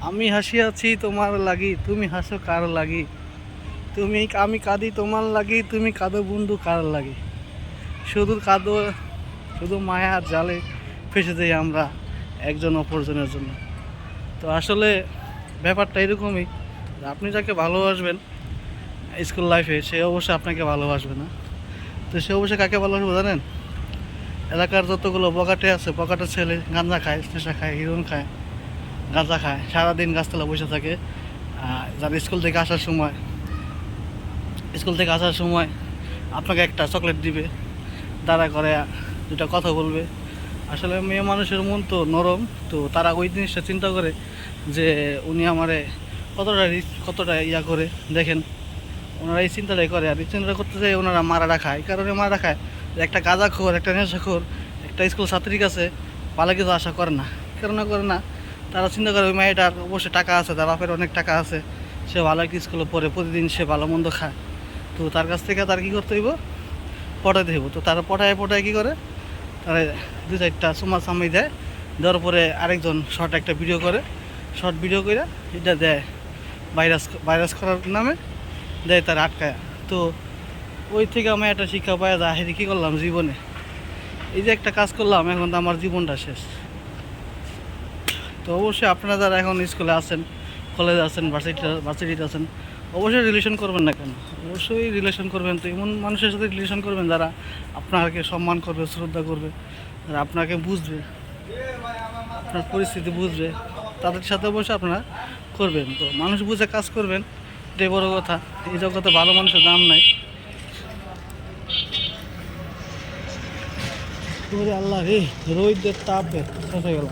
আমি হাসিয়াছি তোমার লাগি, তুমি হাসো কার লাগি। আমি কাঁদি তোমার লাগি, তুমি কাঁদো বন্ধু কার লাগি। শুধু কাঁদো, শুধু মায়ার জালে ফেসে যাই আমরা একজন অপরজনের জন্য। তো আসলে ব্যাপারটা এরকমই, আপনি যাকে ভালোবাসবেন স্কুল লাইফে সে অবশ্যই আপনাকে ভালোবাসবে না। তো সে অবশ্যই কাকে ভালোবাসবে জানেন? এলাকার যতগুলো বকাটে আছে, বকাটের ছেলে গাঁজা খায়, নেশা খায়, হিরোইন খায়, গাঁজা খায়, সারাদিন গাছতলা বসে থাকে। যার স্কুল থেকে আসার সময় আপনাকে একটা চকলেট দিবে, দাঁড়া করে দুটা কথা বলবে। আসলে মেয়ে মানুষের মন তো নরম, তো তারা ওই জিনিসটা চিন্তা করে যে উনি আমারে কতটা ইয়া করে দেখেন, ওনারা এই চিন্তাটাই করে। আর এই চিন্তা করতে চাই ওনারা মারাটা খায়। এই কারণে মারাটা খায় যে একটা গাঁজাখোর, একটা নেশাখোর একটা স্কুল ছাত্রীর কাছে ভালো কিছু আশা করে না। কেন করে না? তারা চিন্তা করে ওই মেয়েটার অবশ্যই টাকা আছে, তার বাপের অনেক টাকা আছে, সে ভালো একটা স্কুলে পড়ে, প্রতিদিন সে ভালো মন্দ খায়। তো তার কাছ থেকে তার কী করতে হইব? পটাইতে হইব। তো তারা পটায় কী করে, তারা দু চারটা চুমা চামাই দেয়, দেওয়ার পরে আরেকজন শর্ট একটা ভিডিও করে, শর্ট ভিডিও করে এটা দেয় ভাইরাস করার নামে, দেয় তার আটকায়। তো ওই থেকে আমি একটা শিক্ষা পাই যা হেরি কী করলাম জীবনে, এই যে একটা কাজ করলাম, এখন তো আমার জীবনটা শেষ। তো অবশ্যই আপনারা যারা এখন স্কুলে আছেন, কলেজে আছেন, ভার্সিটিতে আছেন, অবশ্যই রিলেশন করবেন না কেন, অবশ্যই রিলেশন করবেন। তো এমন মানুষের সাথে রিলেশন করবেন যারা আপনাকে সম্মান করবে, শ্রদ্ধা করবে, যারা আপনাকে বুঝবে, আপনার পরিস্থিতি বুঝবে, তাদের সাথে অবশ্যই আপনারা করবেন। তো মানুষ বুঝে কাজ করবেন, এটাই বড় কথা। এই জগতে ভালো মানুষের দাম নাই। আল্লাহ রে, রোদের তাপ শেষ হয়ে গেল।